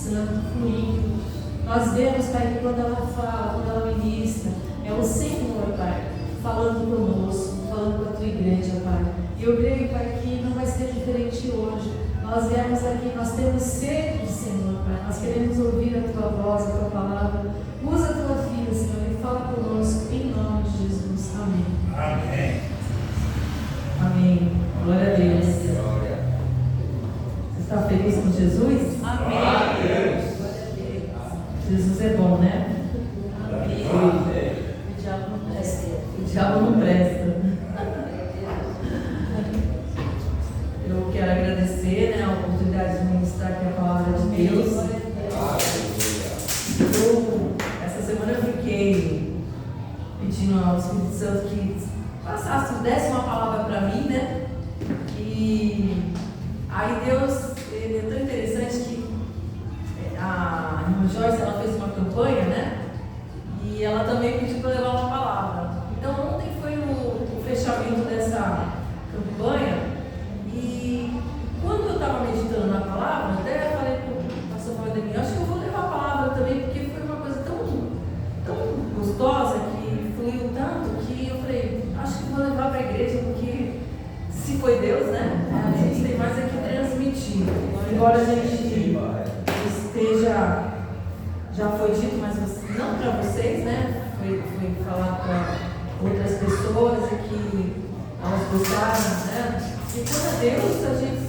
Santo fluindo. Nós vemos, Pai, que quando ela fala, quando ela ministra, é o Senhor, Pai, falando conosco, falando com a tua igreja, Pai. E eu creio, Pai, que não vai ser diferente hoje. Nós viemos aqui, nós temos sede do Senhor, Pai. Nós queremos ouvir a tua voz, a tua palavra. Usa a tua filha, Senhor, e fala conosco em nome de Jesus. Amém. Amém. Amém. Glória a Deus. Você está feliz com Jesus? Amém. Glória a Deus. Jesus é bom, né? Amém. O diabo não presta. O diabo não presta. Eu quero agradecer, né, a oportunidade de ministrar aqui a palavra de Deus. Essa semana eu fiquei pedindo ao Espírito Santo que desse uma palavra para mim, né? E aí Deus, ele é tão interessante que a irmã Joyce, ela fez uma campanha, né? E ela também pediu para levar uma palavra. Então ontem foi o fechamento dessa campanha. E quando eu estava meditando na palavra, até falei para o pastor Valdemir, acho que eu vou levar a palavra também, porque foi uma coisa tão gostosa, que fluiu tanto, que eu falei, acho que vou levar para a igreja, porque se foi Deus, né? A gente tem mais aqui transmitir. Embora a gente esteja, já foi dito, mas não para vocês, né? Foi falado para outras pessoas e que elas gostaram, né? E quando é Deus, a gente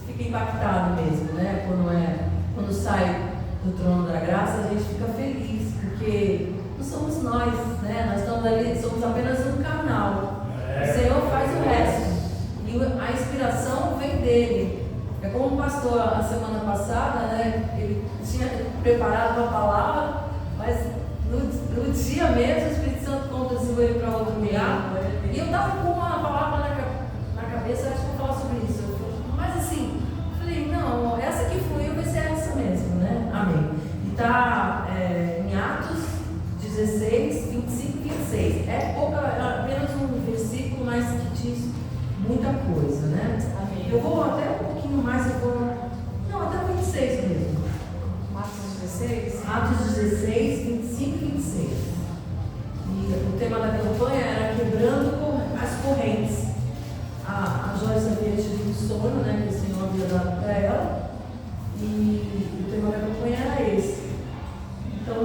fica impactado mesmo, né? Quando sai do trono da graça, a gente fica feliz, porque não somos nós, né? Nós estamos ali, somos apenas um canal. O Senhor faz o resto. E a inspiração vem dele. É como o pastor, a semana passada, né? Ele tinha preparado uma palavra, mas no dia mesmo, o Espírito Santo conduziu ele para outro lugar. E eu estava com uma palavra na cabeça, acho que vou falar sobre isso. Mas assim, falei, não, essa que fluiu vai ser essa mesmo, né? Amém. E está em Atos 16, 25 e 26. É apenas um versículo, mas que diz muita coisa, né? Amém. Eu vou até um pouquinho mais, até o 26 mesmo. Atos 16, 25 e 26. E o tema da campanha era quebrando as correntes. A Joyce havia tido um sonho, né, que o Senhor havia dado para ela, e o tema da campanha era esse. Então,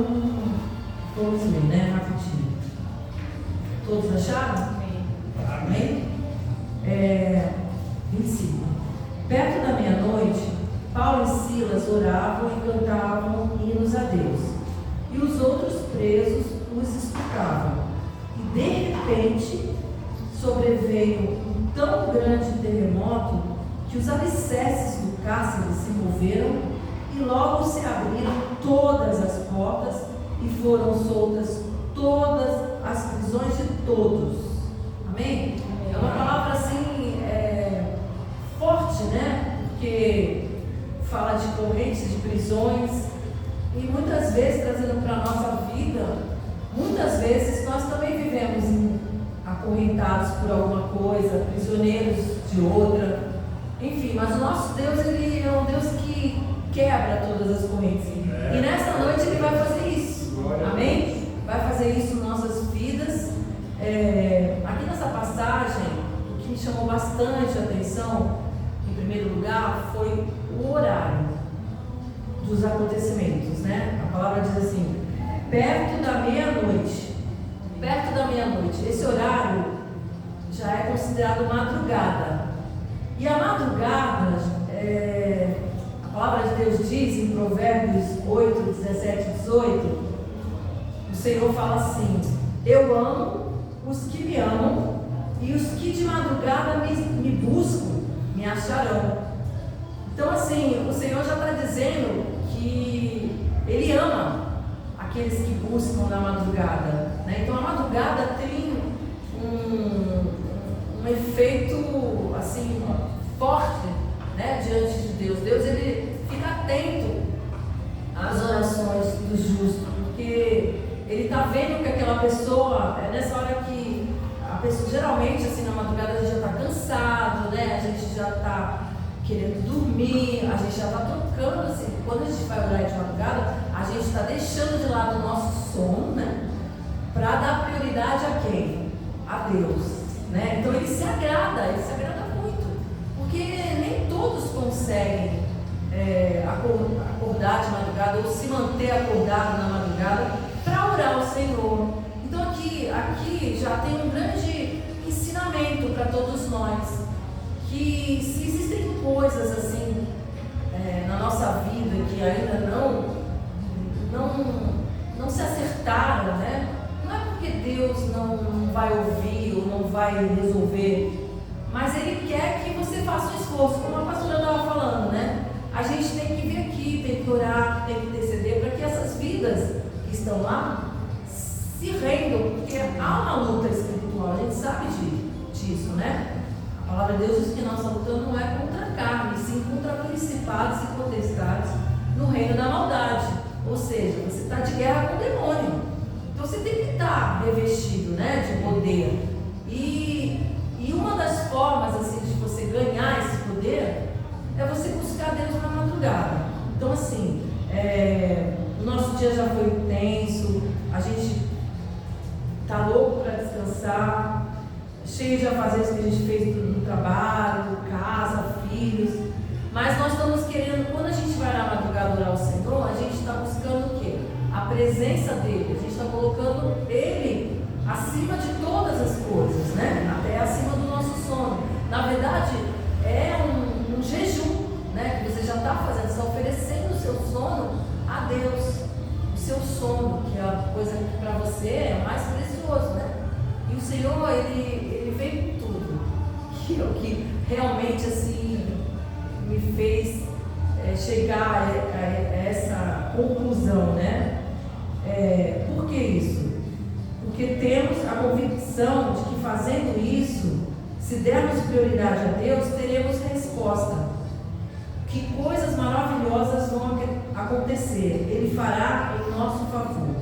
vamos ler, né, rapidinho. Todos acharam? Amém? 25. Perto da meia-noite, Paulo e Silas oravam e cantavam hinos a Deus, e os outros presos os escutavam. E de repente sobreveio um tão grande terremoto que os alicerces do cárcere se moveram e logo se abriram todas as portas e foram soltas todas as prisões de todos. Amém? É uma palavra assim forte, né? Porque fala de correntes, de prisões, e muitas vezes, trazendo para a nossa vida, muitas vezes nós também vivemos acorrentados por alguma coisa, prisioneiros de outra, enfim, mas o nosso Deus, ele é um Deus que quebra todas as correntes, e nessa noite ele vai fazer isso, amém? Vai fazer isso em nossas vidas. Aqui nessa passagem, o que me chamou bastante a atenção, em primeiro lugar, foi o horário dos acontecimentos, né? A palavra diz assim, perto da meia-noite. Perto da meia-noite. Esse horário já é considerado madrugada. E a madrugada, a palavra de Deus diz em Provérbios 8, 17 e 18, o Senhor fala assim, eu amo os que me amam, e os que de madrugada me buscam, me acharão. Então assim, o Senhor já está dizendo que Ele ama aqueles que buscam na madrugada, né? Então a madrugada tem um efeito assim forte, né, diante de Deus. Deus, ele fica atento às orações do justo, porque Ele está vendo que aquela pessoa, nessa hora que a pessoa, geralmente assim na madrugada a gente já está cansado, né? A gente já está querendo dormir, a gente já está trocando assim, quando a gente vai orar de madrugada, ou se manter acordado na madrugada para orar ao Senhor. Então aqui já tem um grande ensinamento para todos nós, que se existem coisas assim na nossa vida que ainda não se acertaram, né? Não é porque Deus não vai ouvir ou não vai resolver, mas Ele quer que você faça um esforço, como a pastora estava falando, né? A gente tem que vir aqui, tem que orar, tem que interceder para que essas vidas que estão lá se rendam, porque há uma luta espiritual, a gente sabe disso, né? A palavra de Deus diz que nossa luta não é contra a carne, sim contra principados e potestades no reino da maldade. Ou seja, você está de guerra com o demônio. Então você tem que estar revestido, né, de poder. E uma das formas assim, de você ganhar esse poder é você buscar Deus na madrugada. Então assim, o nosso dia já foi intenso, a gente está louco para descansar, cheio de afazeres que a gente fez no trabalho, casa, filhos, mas nós estamos querendo, quando a gente vai na madrugada orar ao Senhor, a gente está buscando o quê? A presença dEle, a gente está colocando Ele acima de todas as coisas, né? Até acima do nosso sono. Na verdade, é um jejum, né? Que você já está fazendo, você está oferecendo o seu sono a Deus, o seu sono, que é a coisa que para você é mais precioso, né? E o Senhor, Ele veio com tudo, que é o que realmente assim me fez chegar a essa conclusão, né? Por que isso? Porque temos a convicção de que fazendo isso, se dermos prioridade a Deus, teremos resposta. Que coisas maravilhosas vão acontecer, Ele fará em nosso favor.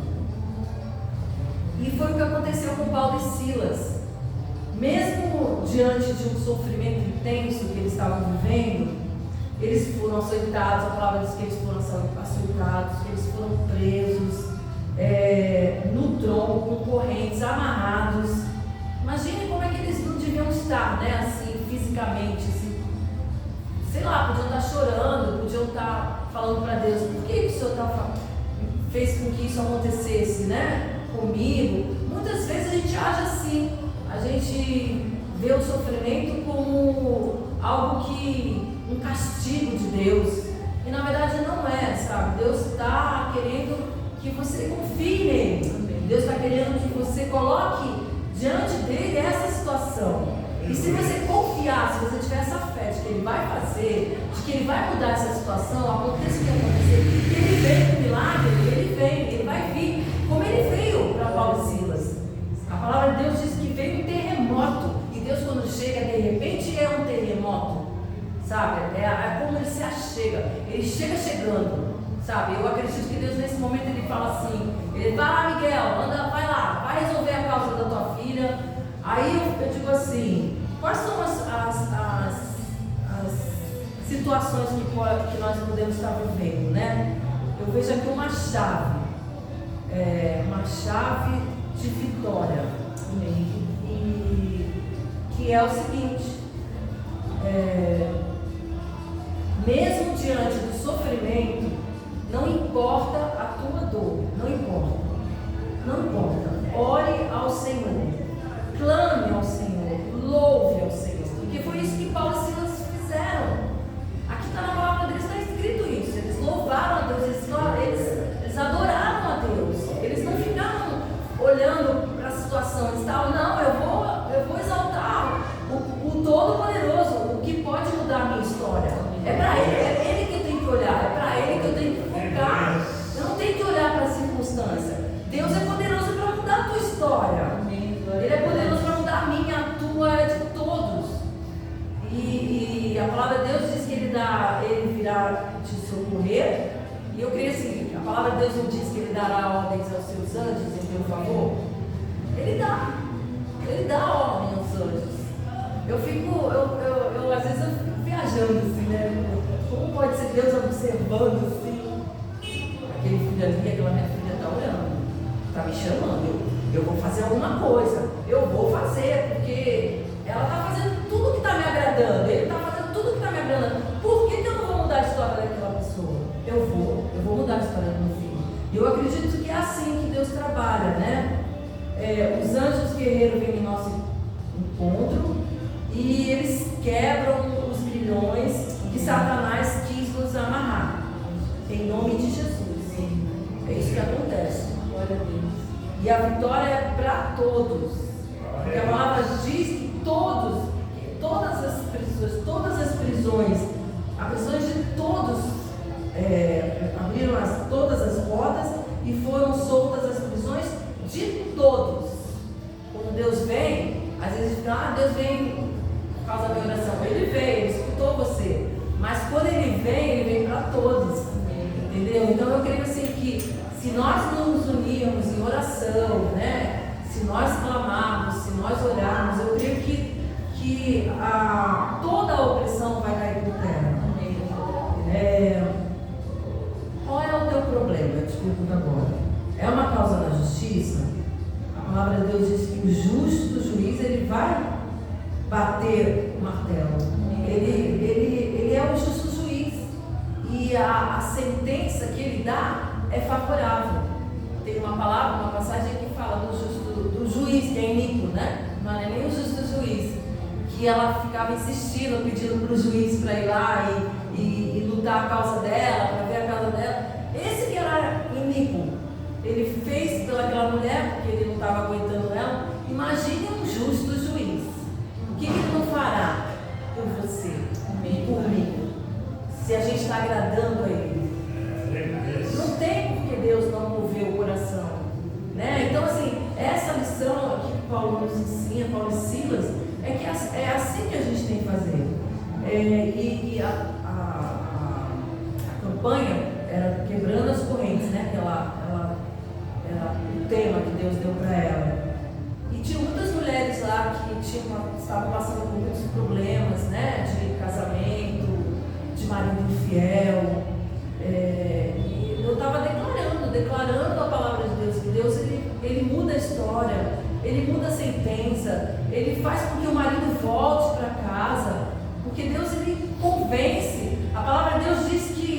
E foi o que aconteceu com Paulo e Silas. Mesmo diante de um sofrimento intenso que eles estavam vivendo, eles foram açoitados, a palavra diz que eles foram açoitados, que eles foram presos no tronco, com correntes, amarrados. Imagine como é que eles não deviam estar, né, assim, fisicamente, assim, sei lá, podiam estar chorando, podiam estar falando para Deus, por que o Senhor fez com que isso acontecesse, né, comigo? Muitas vezes a gente age assim, a gente vê o sofrimento como algo um castigo de Deus, e na verdade não é, sabe? Deus está querendo que você confie nele, Deus está querendo que você coloque diante dele essa situação, e se você confiar, se você tiver essa fé de que ele vai fazer, de que ele vai mudar essa situação, aconteça o que acontecer, ele vem com milagre, ele vai vir, como ele veio para Paulo e Silas. A palavra de Deus diz que veio um terremoto, e Deus quando chega de repente é um terremoto, sabe? É como ele se achega, ele chega chegando, sabe? Eu acredito que Deus nesse momento ele fala assim, ele vai lá, Miguel, vai lá, vai resolver a causa da tua filha. Aí eu digo assim, quais são as situações que nós podemos estar vivendo, né? Eu vejo aqui uma chave de vitória, e que é o seguinte, mesmo diante do sofrimento, não importa a tua dor, não importa, ore ao Senhor, clame ao Senhor, louve ao Senhor, porque foi isso que Paulo e Silas fizeram. Aqui está na palavra deles, está escrito isso, eles louvaram a Deus, eles adoraram a Deus, eles não ficaram olhando para a situação, eles estavam, não, eu vou exaltar o Todo-Poderoso, o que pode mudar a minha história, é Ele que eu tenho que olhar, é para Ele que eu tenho que focar, eu não tenho que olhar para a circunstância. Deus é poderoso para mudar a tua história, Ele é poderoso para mudar a minha, a tua, a de todos, e a palavra de Deus diz que Ele virá te socorrer, e eu creio assim, a palavra de Deus não diz que Ele dará ordens aos seus anjos em teu favor, Ele dá ordem aos anjos. Eu às vezes eu fico viajando assim, né? Como pode ser Deus observando assim? Aquele filho ali, aquela minha filha está olhando, está me chamando, eu vou fazer alguma coisa, eu vou fazer, porque ela está fazendo tudo que está me agradando, ele está fazendo tudo que está me agradando. Por que eu não vou mudar a história daquela pessoa? Eu vou mudar a história eu acredito que é assim que Deus trabalha, né? Os anjos guerreiros vêm em nosso encontro e eles quebram os grilhões que Satanás quis nos amarrar. Em nome de Jesus. É isso que acontece. Glória a Deus. E a vitória é para todos. Porque a palavra diz que todas as prisões, de todos, abriram todas as portas e foram soltas as prisões de todos. Quando Deus vem, às vezes fica, Deus vem por causa da minha oração. Ele veio, ele escutou você. Mas quando ele vem para todos. Entendeu? Então eu creio assim que se nós nos unirmos em oração, né? Se nós clamarmos, se nós orarmos, eu creio que toda a opressão vai cair por terra. Qual é o teu problema? Eu te pergunto agora. É uma causa na justiça? A palavra de Deus diz que o justo juiz, ele vai bater o martelo. Ele é o justo juiz. E a sentença que ele dá é favorável. Tem uma passagem que fala do juiz, que é iníquo, né? Não é nem o justo juiz. Que ela ficava insistindo, pedindo para o juiz para ir lá e lutar a causa dela, para ver a causa dela. Esse que era iníquo, ele fez pelaquela mulher, porque ele não estava aguentando ela. Imagine um justo juiz. O que ele não fará por você e por mim? Se a gente está agradando a ele. Não tem porque Deus não moveu o coração, né? Então assim, essa lição aqui que Paulo nos ensina, Paulo e Silas, é que é assim que a gente tem que fazer. A campanha era quebrando as correntes, né? Que ela era o tema que Deus deu para ela. E tinha muitas mulheres lá que estavam passando por muitos problemas, né? De casamento, de marido infiel. E eu estava declarando a palavra de Deus, que Deus ele muda a história, ele muda a sentença, ele faz com que o marido volte para casa, porque Deus ele convence. A palavra de Deus diz que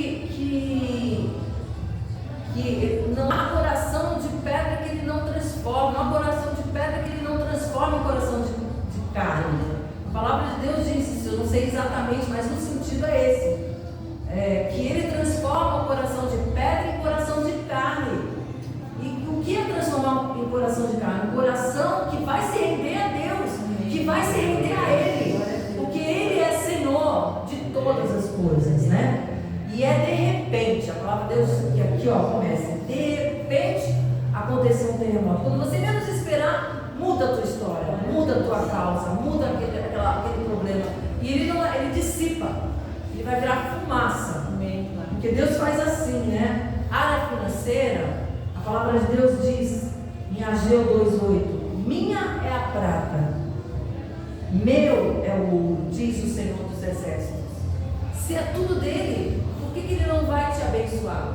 não há coração de pedra que ele não transforma, não há coração de pedra que ele não transforma em coração de carne. A palavra de Deus diz isso, eu não sei exatamente, mas o sentido é esse. Que ele transforma o coração de pedra em coração de carne. E o que é transformar em coração de carne? Um coração que vai se render a Deus, que vai se render a Ele, porque Ele é Senhor de todas as coisas, né? E é de repente, a palavra de Deus que aqui começa, de repente aconteceu um terremoto. Quando você menos esperar, muda a tua história, muda a tua causa, muda aquele problema. E ele dissipa. Ele vai virar fumaça. Porque Deus faz assim, né? Área financeira, a palavra de Deus diz em Ageu 2:8: minha é a prata, meu é o ouro, diz o Senhor dos Exércitos. Se é tudo dele, por que ele não vai te abençoar?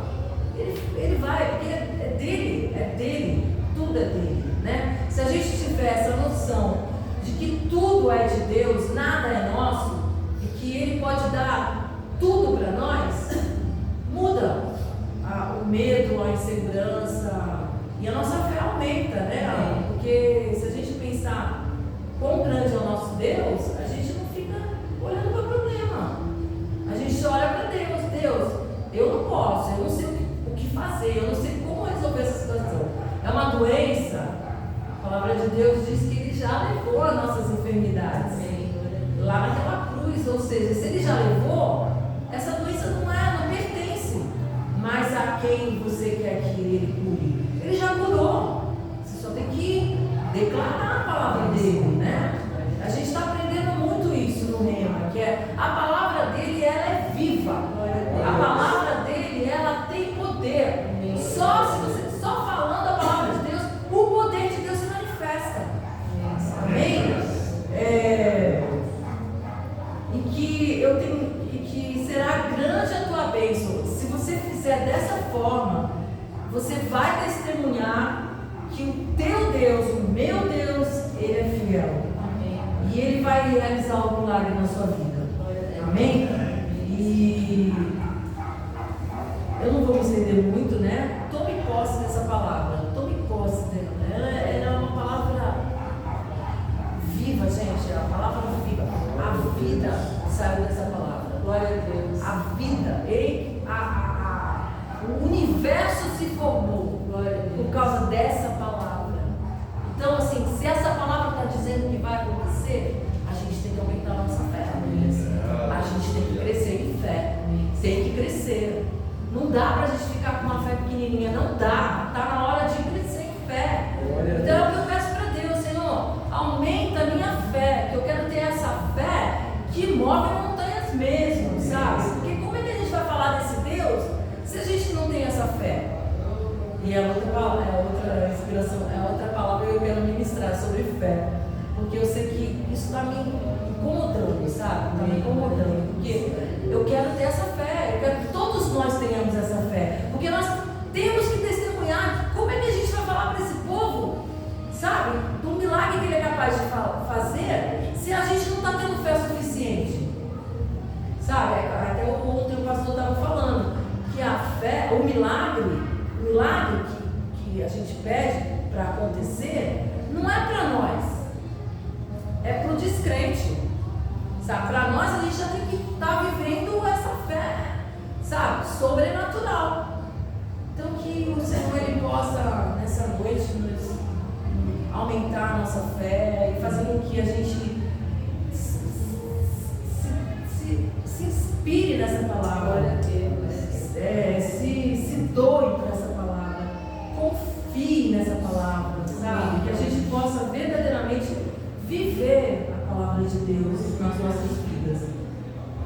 Ele vai, porque é dele, tudo é dele, né? Se a gente tiver essa noção de que tudo é de Deus, nada é nosso, que Ele pode dar tudo para nós, muda o medo, a insegurança, e a nossa fé aumenta, né? Porque se a gente pensar quão grande é o nosso Deus, a gente não fica olhando para o problema. A gente olha para Deus, eu não posso, eu não sei o que fazer, eu não sei como resolver essa situação. É uma doença, a palavra de Deus diz que Ele já levou as nossas enfermidades lá naquela cruz, ou seja, se Ele já levou, essa doença não pertence mais a quem você quer que Ele cure. Ele já curou, você só tem que declarar a palavra dele, né? A gente está aprendendo muito isso no Rema, que é a palavra dele, ela é viva, a palavra dele, ela tem poder. Só falando a palavra de Deus, o poder de Deus se manifesta. Amém? E que será grande a tua bênção. Se você fizer dessa forma, você vai testemunhar que o teu Deus, o meu Deus, Ele é fiel. Amém. E Ele vai realizar o milagre na sua vida. Amém? E eu não vou me estender muito, né? Tome posse dessa palavra. Tome posse dela. Ela é uma palavra viva, gente. A palavra viva. A vida saiu dessa palavra. Glória a Deus. A vida. O universo se formou por causa dessa palavra. Então, assim, se essa palavra está dizendo que vai acontecer, a gente tem que aumentar a nossa fé. A gente tem que crescer em fé. Tem que crescer. Não dá para a gente ficar com uma fé pequenininha. Não dá. Está na hora de crescer em fé. Então é o que eu peço para Deus, Senhor. Aumenta a minha fé. Que eu quero ter essa fé que move montanhas mesmo, sabe? Porque como é que a gente vai falar desse Deus se a gente não tem essa fé? E é outra inspiração, é outra palavra que eu quero ministrar sobre fé. Porque eu sei que isso está me incomodando, sabe? Está me incomodando. Porque eu quero ter essa fé. Eu quero que todos nós tenhamos essa fé. Porque nós temos que testemunhar. Como é que a gente vai falar para esse povo, sabe? Do milagre que ele é capaz de fazer, se a gente não está tendo fé suficiente. Sabe? Até ontem o pastor estava falando que a fé, o milagre que a gente pede para acontecer, não é para nós, é para o descrente, sabe? Para nós a gente já tem que estar vivendo essa fé, sabe? Sobrenatural. Então que o Senhor ele possa nessa noite nos aumentar a nossa fé e fazer com que a gente se inspire nessa palavra, se doe para essa palavra, confie nessa palavra, sabe? Que a gente possa verdadeiramente viver a palavra de Deus nas nossas vidas.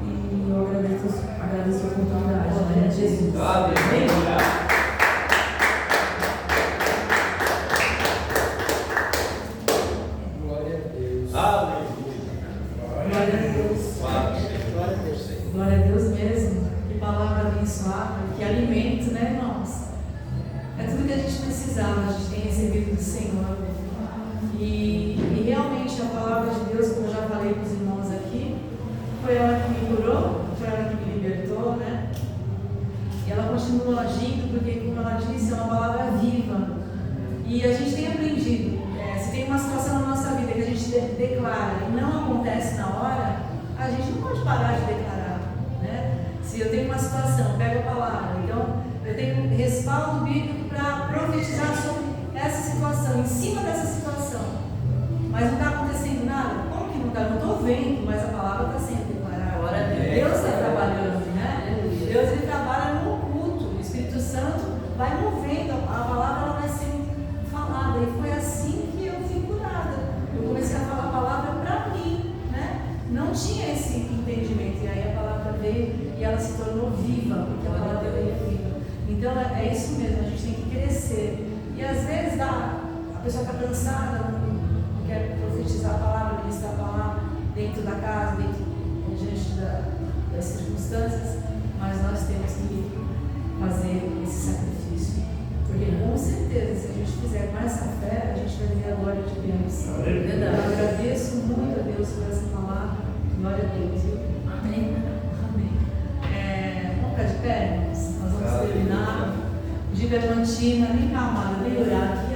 E eu agradeço a oportunidade, né? Jesus. Amém? Glória a Deus. Glória a Deus. Glória a Deus mesmo. Que palavra abençoada, que alimento, né, irmãos? É tudo que a gente precisava, a gente tem recebido do Senhor. E realmente a palavra de Deus, como eu já falei para os irmãos aqui, foi ela que me curou, foi ela que me libertou, né? E ela continua agindo, porque, como ela disse, é uma palavra viva. E a gente tem aprendido, se tem uma situação na nossa vida que a gente declara e não acontece na hora, a gente não pode parar de declarar, né? Se eu tenho uma situação, eu pego a palavra, então eu tenho respaldo bíblico para profetizar sobre essa situação, em cima dessa situação, mas não está acontecendo nada. Como que não está? Não estou vendo, mas a palavra está sendo declarada. Glória a Deus. Deus está trabalhando, né? Deus ele trabalha no oculto. O Espírito Santo vai movendo, a palavra ela vai sendo falada. E foi assim que eu fui curada. Eu comecei a falar a palavra para mim, né? Não tinha esse entendimento. E aí a palavra veio e ela se tornou viva, porque a palavra veio viva. Então é isso mesmo, a gente tem que crescer. E às vezes a pessoa está cansada, não quer profetizar a palavra, ministrar a palavra dentro da casa, diante das circunstâncias, mas nós temos que fazer esse sacrifício. Porque com certeza, se a gente fizer com essa fé, a gente vai ver a glória de Deus. Eu agradeço muito a Deus por essa palavra. Glória a Deus. Amém. Amém. Vamos ficar de pé, irmãos? Nós vamos terminar. Diga Diamantina, vem cá, amada, vem orar aqui.